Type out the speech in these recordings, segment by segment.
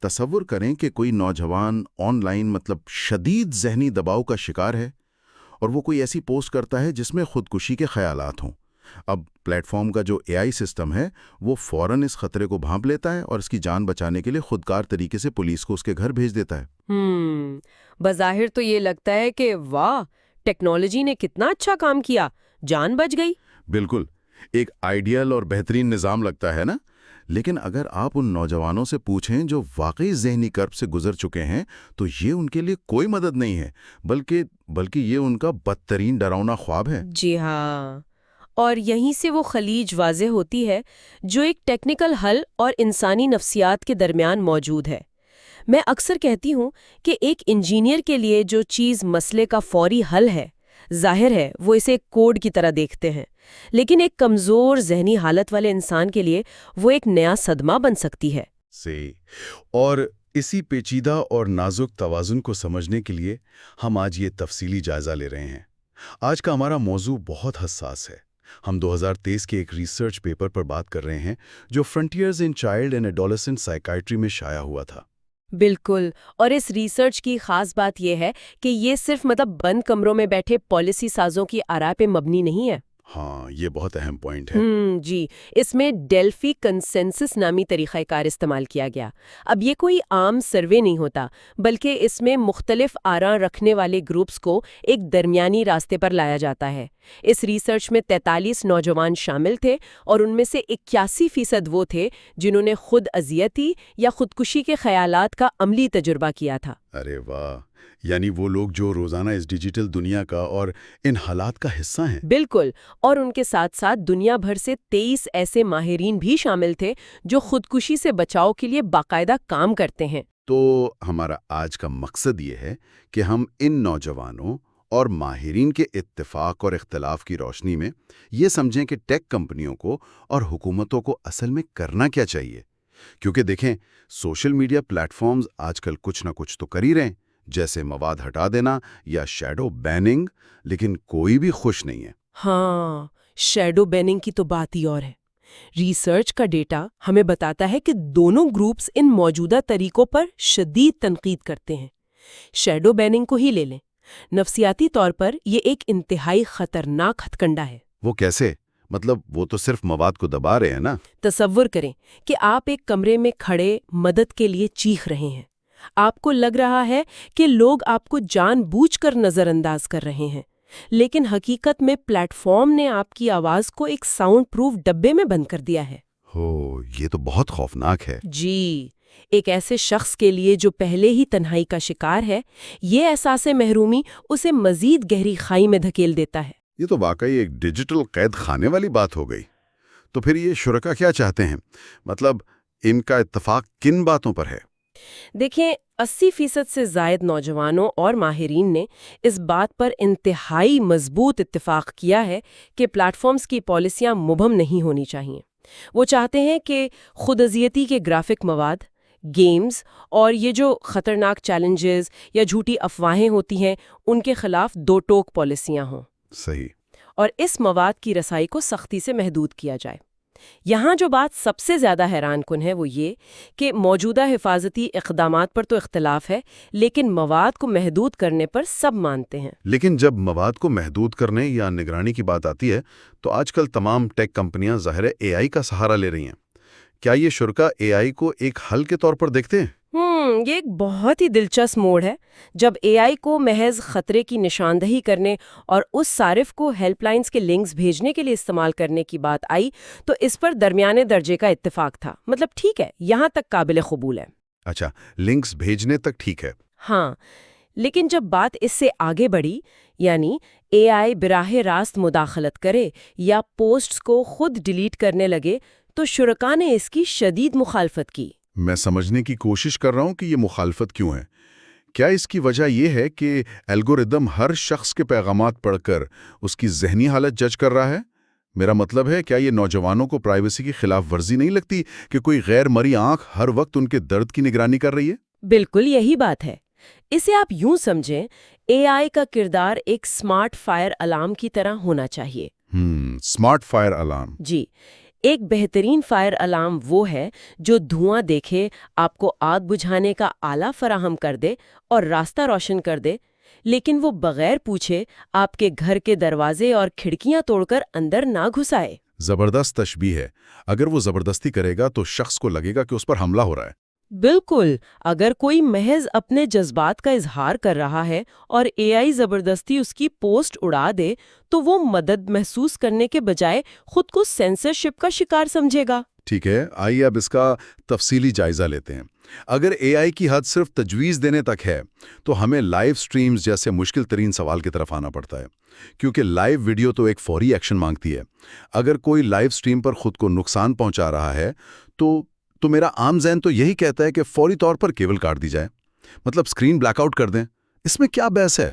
تصور کریں کہ کوئی نوجوان آن لائن شدید ذہنی دباؤ کا شکار ہے اور وہ کوئی ایسی پوسٹ کرتا ہے جس میں خودکشی کے خیالات ہوں۔ اب پلیٹ فارم کا جو اے آئی سسٹم ہے وہ فوراً اس خطرے کو بھانپ لیتا ہے اور اس کی جان بچانے کے لیے خودکار طریقے سے پولیس کو اس کے گھر بھیج دیتا ہے۔ بظاہر تو یہ لگتا ہے کہ واہ، ٹیکنالوجی نے کتنا اچھا کام کیا، جان بچ گئی۔ بالکل، ایک آئیڈیل اور بہترین نظام لگتا ہے نا؟ لیکن اگر آپ ان نوجوانوں سے پوچھیں جو واقعی ذہنی کرب سے گزر چکے ہیں تو یہ ان کے لیے کوئی مدد نہیں ہے، بلکہ یہ ان کا بدترین ڈراؤنا خواب ہے۔ جی ہاں، اور یہیں سے وہ خلیج واضح ہوتی ہے جو ایک ٹیکنیکل حل اور انسانی نفسیات کے درمیان موجود ہے۔ میں اکثر کہتی ہوں کہ ایک انجینئر کے لیے جو چیز مسئلے کا فوری حل ہے، ظاہر ہے وہ اسے ایک کوڈ کی طرح دیکھتے ہیں، لیکن ایک کمزور ذہنی حالت والے انسان کے لیے وہ ایک نیا صدمہ بن سکتی ہے۔ اور اسی پیچیدہ اور نازک توازن کو سمجھنے کے لیے ہم آج یہ تفصیلی جائزہ لے رہے ہیں۔ آج کا ہمارا موضوع بہت حساس ہے۔ ہم 2023 کے ایک ریسرچ پیپر پر بات کر رہے ہیں جو Frontiers in child and adolescent psychiatry میں شائع ہوا تھا۔ بالکل، اور اس ریسرچ کی خاص بات یہ ہے کہ یہ صرف بند کمروں میں بیٹھے پالیسی سازوں کی آراء پہ مبنی نہیں ہے۔ ہاں، یہ بہت اہم پوائنٹ ہے۔ جی، اس میں ڈیلفی کنسنسس نامی طریقہ کار استعمال کیا گیا۔ اب یہ کوئی عام سروے نہیں ہوتا، بلکہ اس میں مختلف آراء رکھنے والے گروپس کو ایک درمیانی راستے پر لایا جاتا ہے۔ اس ریسرچ میں 43 نوجوان شامل تھے اور ان میں سے 81% وہ تھے جنہوں نے خود اذیتی یا خودکشی کے خیالات کا عملی تجربہ کیا تھا۔ ارے واہ، یعنی وہ لوگ جو روزانہ اس ڈیجیٹل دنیا کا اور ان حالات کا حصہ ہیں۔ بالکل، اور ان کے ساتھ ساتھ دنیا بھر سے 23 ایسے ماہرین بھی شامل تھے جو خودکشی سے بچاؤ کے لیے باقاعدہ کام کرتے ہیں۔ تو ہمارا آج کا مقصد یہ ہے کہ ہم ان نوجوانوں اور ماہرین کے اتفاق اور اختلاف کی روشنی میں یہ سمجھیں کہ ٹیک کمپنیوں کو اور حکومتوں کو اصل میں کرنا کیا چاہیے۔ کیونکہ دیکھیں، سوشل میڈیا پلیٹ فارمز آج کل کچھ نہ کچھ تو کر ہی رہے ہیں، جیسے مواد ہٹا دینا یا شیڈو بیننگ، لیکن کوئی بھی خوش نہیں ہے۔ ہاں، شیڈو بیننگ کی تو بات ہی اور ہے۔ ریسرچ کا ڈیٹا ہمیں بتاتا ہے کہ دونوں گروپس ان موجودہ طریقوں پر شدید تنقید کرتے ہیں۔ شیڈو بیننگ کو ہی لے لیں، نفسیاتی طور پر یہ ایک انتہائی خطرناک ہتھ کنڈا ہے۔ وہ کیسے؟ وہ تو صرف مواد کو دبا رہے ہیں نا۔ تصور کریں کہ آپ ایک کمرے میں کھڑے مدد کے لیے چیخ رہے ہیں۔ آپ کو لگ رہا ہے کہ لوگ آپ کو جان بوجھ کر نظر انداز کر رہے ہیں، لیکن حقیقت میں پلیٹ فارم نے آپ کی آواز کو ایک ساؤنڈ پروف ڈبے میں بند کر دیا ہے۔ یہ تو بہت خوفناک ہے۔ جی، ایک ایسے شخص کے لیے جو پہلے ہی تنہائی کا شکار ہے، یہ احساس محرومی اسے مزید گہری کھائی میں دھکیل دیتا ہے۔ یہ تو واقعی ایک ڈیجیٹل قید خانے والی بات ہو گئی۔ تو پھر یہ شرکا کیا چاہتے ہیں؟ ان کا اتفاق کن باتوں پر ہے؟ دیکھیں، 80% سے زائد نوجوانوں اور ماہرین نے اس بات پر انتہائی مضبوط اتفاق کیا ہے کہ پلیٹ فارمز کی پالیسیاں مبہم نہیں ہونی چاہیے۔ وہ چاہتے ہیں کہ خود اذیتی کے گرافک مواد، گیمز اور یہ جو خطرناک چیلنجز یا جھوٹی افواہیں ہوتی ہیں، ان کے خلاف دو ٹوک پالیسیاں ہوں۔ صحیح۔ اور اس مواد کی رسائی کو سختی سے محدود کیا جائے۔ یہاں جو بات سب سے زیادہ حیران کن ہے وہ یہ کہ موجودہ حفاظتی اقدامات پر تو اختلاف ہے، لیکن مواد کو محدود کرنے پر سب مانتے ہیں۔ لیکن جب مواد کو محدود کرنے یا نگرانی کی بات آتی ہے تو آج کل تمام ٹیک کمپنیاں ظاہر اے آئی کا سہارا لے رہی ہیں۔ کیا یہ شرکا اے آئی کو ایک حل کے طور پر دیکھتے ہیں؟ یہ ایک بہت ہی دلچسپ موڑ ہے۔ جب اے آئی کو محض خطرے کی نشاندہی کرنے اور اس صارف کو ہیلپ لائنز کے لنکس بھیجنے کے لیے استعمال کرنے کی بات آئی تو اس پر درمیانے درجے کا اتفاق تھا۔ ٹھیک ہے، یہاں تک قابل قبول ہے۔ اچھا، لنکس بھیجنے تک ٹھیک ہے۔ ہاں، لیکن جب بات اس سے آگے بڑھی، یعنی اے آئی براہ راست مداخلت کرے یا پوسٹس کو خود ڈیلیٹ کرنے لگے، تو شرکا نے اس کی شدید مخالفت کی۔ میں سمجھنے کی کوشش کر رہا ہوں کہ یہ مخالفت کیوں ہے۔ کیا اس کی وجہ یہ ہے کہ الگوریدم ہر شخص کے پیغامات پڑھ کر اس کی ذہنی حالت جج کر رہا ہے؟ میرا مطلب ہے، کیا یہ نوجوانوں کو پرائیویسی کی خلاف ورزی نہیں لگتی کہ کوئی غیر مری آنکھ ہر وقت ان کے درد کی نگرانی کر رہی ہے؟ بالکل یہی بات ہے۔ اسے آپ یوں سمجھیں، اے آئی کا کردار ایک سمارٹ فائر الارم کی طرح ہونا چاہیے۔ Smart fire alarm. جی، ایک بہترین فائر الارم وہ ہے جو دھواں دیکھے، آپ کو آگ بجھانے کا آلہ فراہم کر دے اور راستہ روشن کر دے، لیکن وہ بغیر پوچھے آپ کے گھر کے دروازے اور کھڑکیاں توڑ کر اندر نہ گھسائے۔ زبردست تشبیہ ہے۔ اگر وہ زبردستی کرے گا تو شخص کو لگے گا کہ اس پر حملہ ہو رہا ہے۔ بالکل، اگر کوئی محض اپنے جذبات کا اظہار کر رہا ہے اور اے آئی زبردستی اس کی پوسٹ اڑا دے تو وہ مدد محسوس کرنے کے بجائے خود کو سینسرشپ کا شکار سمجھے گا۔ ٹھیک ہے، آئیے اب اس کا تفصیلی جائزہ لیتے ہیں۔ اگر اے آئی کی حد صرف تجویز دینے تک ہے تو ہمیں لائیو سٹریمز جیسے مشکل ترین سوال کی طرف آنا پڑتا ہے، کیونکہ لائیو ویڈیو تو ایک فوری ایکشن مانگتی ہے۔ اگر کوئی لائیو سٹریم پر خود کو نقصان پہنچا رہا ہے تو میرا عام ذہن تو یہی کہتا ہے کہ فوری طور پر کیبل کاٹ دی جائے، مطلب سکرین بلیک آؤٹ کر دیں۔ اس میں کیا بحث ہے؟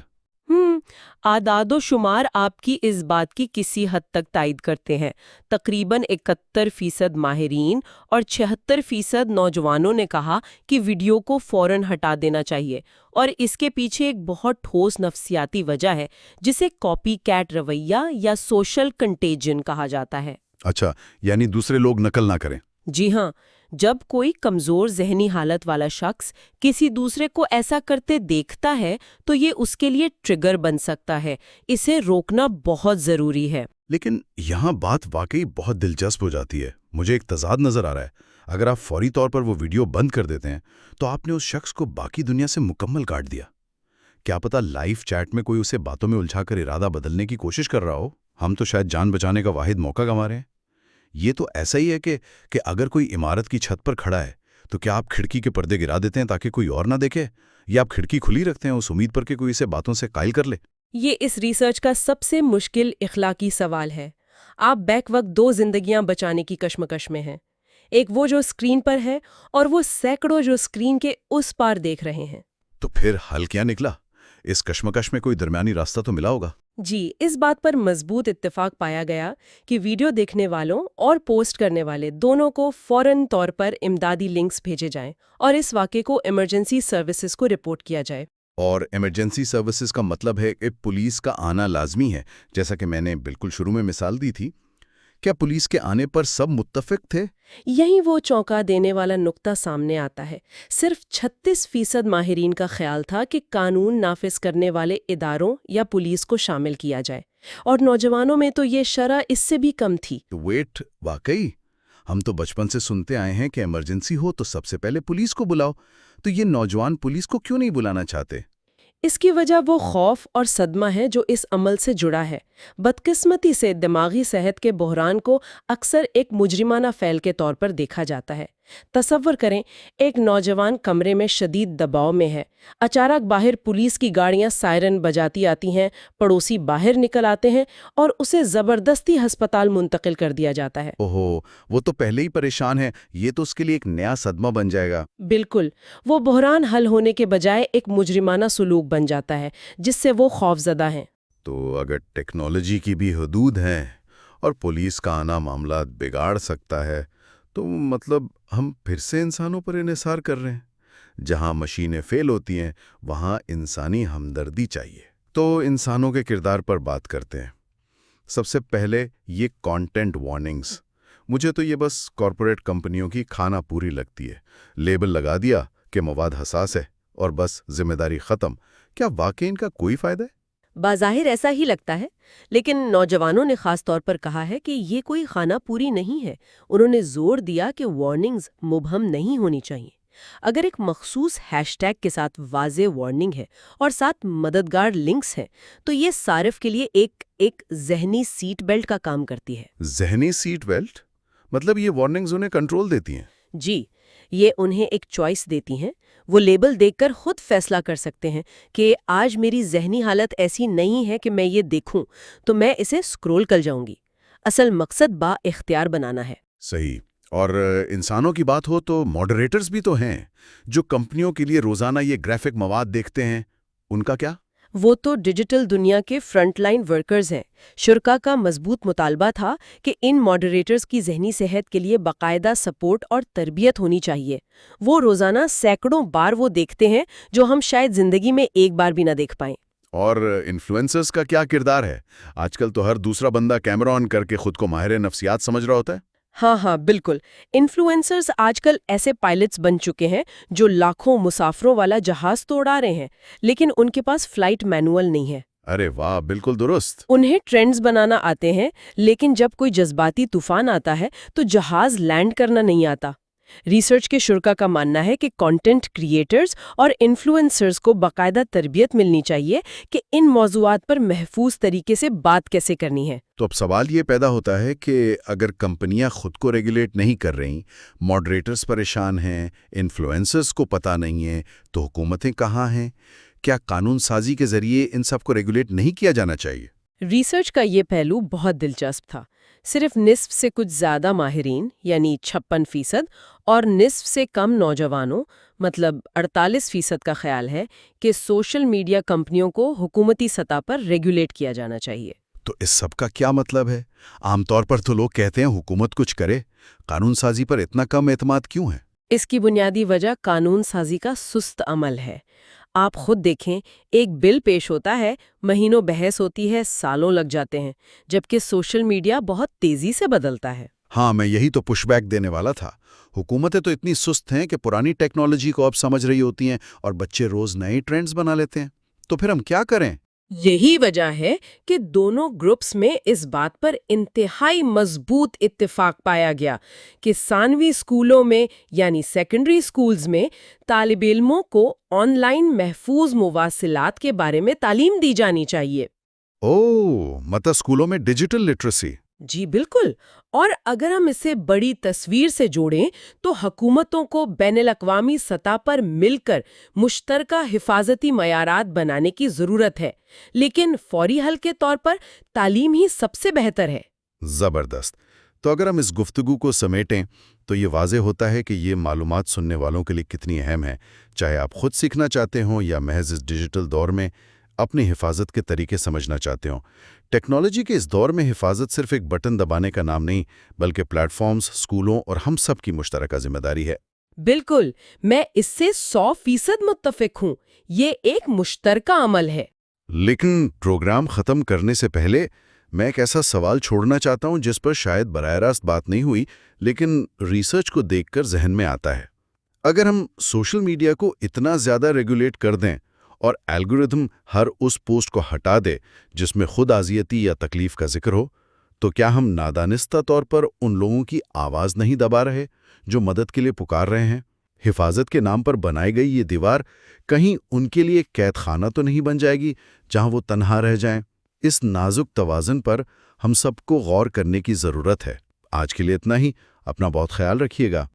اعداد و شمار آپ کی اس بات کی کسی حد تک تائید کرتے ہیں۔ تقریباً 71% ماہرین اور 76% نوجوانوں نے کہا کہ ویڈیو کو فوراً ہٹا دینا چاہیے، اور اس کے پیچھے ایک بہت ٹھوس نفسیاتی وجہ ہے جسے کاپی کیٹ رویہ یا سوشل کنٹیجن کہا جاتا ہے۔ اچھا، یعنی دوسرے لوگ نقل نہ کریں۔ جی ہاں، جب کوئی کمزور ذہنی حالت والا شخص کسی دوسرے کو ایسا کرتے دیکھتا ہے تو یہ اس کے لیے ٹریگر بن سکتا ہے۔ اسے روکنا بہت ضروری ہے۔ لیکن یہاں بات واقعی بہت دلچسپ ہو جاتی ہے۔ مجھے ایک تضاد نظر آ رہا ہے۔ اگر آپ فوری طور پر وہ ویڈیو بند کر دیتے ہیں تو آپ نے اس شخص کو باقی دنیا سے مکمل کاٹ دیا۔ کیا پتہ لائیو چیٹ میں کوئی اسے باتوں میں الجھا کر ارادہ بدلنے کی کوشش کر رہا ہو۔ ہم تو شاید جان بچانے کا واحد موقع گنوا رہے ہیں۔ یہ تو ایسا ہی ہے کہ اگر کوئی عمارت کی چھت پر کھڑا ہے تو کیا آپ کھڑکی کے پردے گرا دیتے ہیں تاکہ کوئی اور نہ دیکھے، یا آپ کھڑکی کھلی رکھتے ہیں اس امید پر کہ کوئی اسے باتوں سے قائل کر لے؟ یہ اس ریسرچ کا سب سے مشکل اخلاقی سوال ہے۔ آپ بیک وقت دو زندگیاں بچانے کی کشمکش میں ہیں، ایک وہ جو اسکرین پر ہے اور وہ سینکڑوں جو اسکرین کے اس پار دیکھ رہے ہیں۔ تو پھر حل کیا نکلا؟ اس کشمکش میں کوئی درمیانی راستہ تو ملا ہوگا؟ جی، اس بات پر مضبوط اتفاق پایا گیا کہ ویڈیو دیکھنے والوں اور پوسٹ کرنے والے دونوں کو فوراً طور پر امدادی لنکس بھیجے جائیں اور اس واقعے کو ایمرجنسی سروسز کو رپورٹ کیا جائے۔ اور ایمرجنسی سروسز کا مطلب ہے کہ پولیس کا آنا لازمی ہے، جیسا کہ میں نے بالکل شروع میں مثال دی تھی۔ کیا پولیس کے آنے پر سب متفق تھے؟ یہی وہ چونکا دینے والا نقطہ سامنے آتا ہے۔ صرف 36% ماہرین کا خیال تھا کہ قانون نافذ کرنے والے اداروں یا پولیس کو شامل کیا جائے، اور نوجوانوں میں تو یہ شرح اس سے بھی کم تھی۔ ویٹ، واقعی؟ ہم تو بچپن سے سنتے آئے ہیں کہ ایمرجنسی ہو تو سب سے پہلے پولیس کو بلاؤ، تو یہ نوجوان پولیس کو کیوں نہیں بلانا چاہتے؟ اس کی وجہ وہ خوف اور صدمہ ہے جو اس عمل سے جڑا ہے۔ بدقسمتی سے دماغی صحت کے بحران کو اکثر ایک مجرمانہ فعل کے طور پر دیکھا جاتا ہے۔ تصور کریں، ایک نوجوان کمرے میں شدید دباؤ میں ہے، اچانک باہر پولیس کی گاڑیاں سائرن بجاتی آتی ہیں، پڑوسی باہر نکل آتے ہیں اور اسے زبردستی ہسپتال منتقل کر دیا جاتا ہے۔ اوہو، وہ تو پہلے ہی پریشان ہے، یہ تو اس کے لیے ایک نیا صدمہ بن جائے گا۔ بالکل، وہ بحران حل ہونے کے بجائے ایک مجرمانہ سلوک بن جاتا ہے جس سے وہ خوفزدہ ہیں۔ تو اگر ٹیکنالوجی کی بھی حدود ہیں اور پولیس کا آنا معاملات بگاڑ سکتا ہے، تو مطلب ہم پھر سے انسانوں پر انحصار کر رہے ہیں۔ جہاں مشینیں فیل ہوتی ہیں وہاں انسانی ہمدردی چاہیے۔ تو انسانوں کے کردار پر بات کرتے ہیں۔ سب سے پہلے یہ کانٹینٹ وارننگز، مجھے تو یہ بس کارپوریٹ کمپنیوں کی کھانا پوری لگتی ہے۔ لیبل لگا دیا کہ مواد حساس ہے اور بس ذمہ داری ختم۔ کیا واقعی ان کا کوئی فائدہ ہے؟ بظاہر ایسا ہی لگتا ہے، لیکن نوجوانوں نے خاص طور پر کہا ہے کہ یہ کوئی خانہ پوری نہیں ہے۔ انہوں نے زور دیا کہ وارننگز مبہم نہیں ہونی چاہیے۔ اگر ایک مخصوص ہیش ٹیگ کے ساتھ واضح وارننگ ہے اور ساتھ مددگار لنکس ہیں تو یہ صارف کے لیے ایک ذہنی سیٹ بیلٹ کا کام کرتی ہے۔ ذہنی سیٹ بیلٹ؟ مطلب یہ وارننگز انہیں کنٹرول دیتی ہیں؟ جی، یہ انہیں ایک چوائس دیتی ہیں۔ وہ لیبل دیکھ کر خود فیصلہ کر سکتے ہیں کہ آج میری ذہنی حالت ایسی نہیں ہے کہ میں یہ دیکھوں، تو میں اسے سکرول کر جاؤں گی۔ اصل مقصد با اختیار بنانا ہے۔ صحیح۔ اور انسانوں کی بات ہو تو ماڈریٹرز بھی تو ہیں جو کمپنیوں کے لیے روزانہ یہ گرافک مواد دیکھتے ہیں، ان کا کیا؟ وہ تو ڈیجیٹل دنیا کے فرنٹ لائن ورکرز ہیں۔ شرکا کا مضبوط مطالبہ تھا کہ ان ماڈریٹرز کی ذہنی صحت کے لیے باقاعدہ سپورٹ اور تربیت ہونی چاہیے۔ وہ روزانہ سینکڑوں بار وہ دیکھتے ہیں جو ہم شاید زندگی میں ایک بار بھی نہ دیکھ پائیں۔ اور انفلوئنسرز کا کیا کردار ہے؟ آج کل تو ہر دوسرا بندہ کیمرہ آن کر کے خود کو ماہر نفسیات سمجھ رہا ہوتا ہے۔ ہاں ہاں بالکل. انفلوئنسرز آج کل ایسے پائلٹس بن چکے ہیں جو لاکھوں مسافروں والا جہاز تو اڑا رہے ہیں، لیکن ان کے پاس فلائٹ مینول نہیں ہے. ارے واہ، بالکل درست. انہیں ٹرینڈز بنانا آتے ہیں، لیکن جب کوئی جذباتی طوفان آتا ہے تو جہاز لینڈ کرنا نہیں آتا. ریسرچ کے شرکا کا ماننا ہے کہ کنٹینٹ کریئٹرز اور انفلوئنسرز کو باقاعدہ تربیت ملنی چاہیے کہ ان موضوعات پر محفوظ طریقے سے بات کیسے کرنی ہے. تو اب سوال یہ پیدا ہوتا ہے کہ اگر کمپنیاں خود کو ریگولیٹ نہیں کر رہیں، ماڈریٹرز پریشان ہیں، انفلوئنسرز کو پتہ نہیں ہے، تو حکومتیں کہاں ہیں؟ کیا قانون سازی کے ذریعے ان سب کو ریگولیٹ نہیں کیا جانا چاہیے؟ ریسرچ کا یہ پہلو بہت دلچسپ تھا. صرف نصف سے کچھ زیادہ ماہرین یعنی 56% اور نصف سے کم نوجوانوں مطلب 48% کا خیال ہے کہ سوشل میڈیا کمپنیوں کو حکومتی سطح پر ریگولیٹ کیا جانا چاہیے. تو اس سب کا کیا مطلب ہے؟ عام طور پر تو لوگ کہتے ہیں حکومت کچھ کرے، قانون سازی پر اتنا کم اعتماد کیوں ہے؟ اس کی بنیادی وجہ قانون سازی کا سست عمل ہے. آپ خود دیکھیں، ایک بل پیش ہوتا ہے، مہینوں بحث ہوتی ہے، سالوں لگ جاتے ہیں، جبکہ سوشل میڈیا بہت تیزی سے بدلتا ہے. ہاں، میں یہی تو پش بیک دینے والا تھا. حکومتیں تو اتنی سست ہیں کہ پرانی ٹیکنالوجی کو اب سمجھ رہی ہوتی ہیں اور بچے روز نئے ٹرینڈز بنا لیتے ہیں. تو پھر ہم کیا کریں؟ یہی وجہ ہے کہ دونوں گروپس میں اس بات پر انتہائی مضبوط اتفاق پایا گیا کہ ثانوی اسکولوں میں یعنی سیکنڈری اسکولز میں طالب علموں کو آن لائن محفوظ مواصلات کے بارے میں تعلیم دی جانی چاہیے. مطلب اسکولوں میں ڈیجیٹل لٹریسی. جی بالکل. اور اگر ہم اسے بڑی تصویر سے جوڑیں تو حکومتوں کو بین الاقوامی سطح پر مل کر مشترکہ حفاظتی معیارات بنانے کی ضرورت ہے، لیکن فوری حل کے طور پر تعلیم ہی سب سے بہتر ہے. زبردست. تو اگر ہم اس گفتگو کو سمیٹیں تو یہ واضح ہوتا ہے کہ یہ معلومات سننے والوں کے لیے کتنی اہم ہے، چاہے آپ خود سیکھنا چاہتے ہوں یا محض اس ڈیجیٹل دور میں اپنی حفاظت کے طریقے سمجھنا چاہتے ہوں. ٹیکنالوجی کے اس دور میں حفاظت صرف ایک بٹن دبانے کا نام نہیں، بلکہ پلیٹ فارمز، اسکولوں اور ہم سب کی مشترکہ ذمہ داری ہے. بالکل، میں اس سے 100% متفق ہوں. یہ ایک مشترکہ عمل ہے. لیکن پروگرام ختم کرنے سے پہلے میں ایک ایسا سوال چھوڑنا چاہتا ہوں جس پر شاید براہ راست بات نہیں ہوئی، لیکن ریسرچ کو دیکھ کر ذہن میں آتا ہے. اگر ہم سوشل میڈیا کو اتنا زیادہ ریگولیٹ کر دیں اور الگورتھم ہر اس پوسٹ کو ہٹا دے جس میں خود اذیتی یا تکلیف کا ذکر ہو، تو کیا ہم نادانستہ طور پر ان لوگوں کی آواز نہیں دبا رہے جو مدد کے لیے پکار رہے ہیں؟ حفاظت کے نام پر بنائی گئی یہ دیوار کہیں ان کے لیے قید خانہ تو نہیں بن جائے گی جہاں وہ تنہا رہ جائیں؟ اس نازک توازن پر ہم سب کو غور کرنے کی ضرورت ہے. آج کے لیے اتنا ہی. اپنا بہت خیال رکھیے گا.